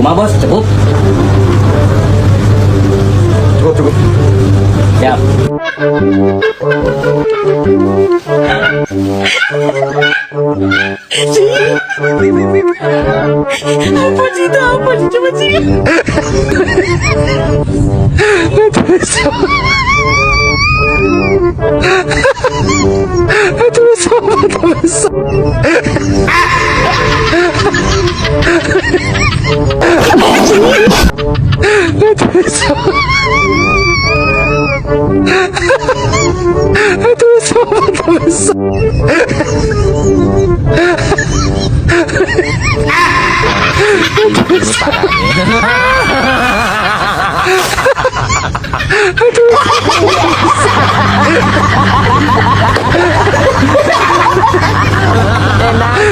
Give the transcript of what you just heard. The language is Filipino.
Kumaha boss, cukup. Cukup. Siap. Apa sih itu? Apa sih? Coba sih. Enak.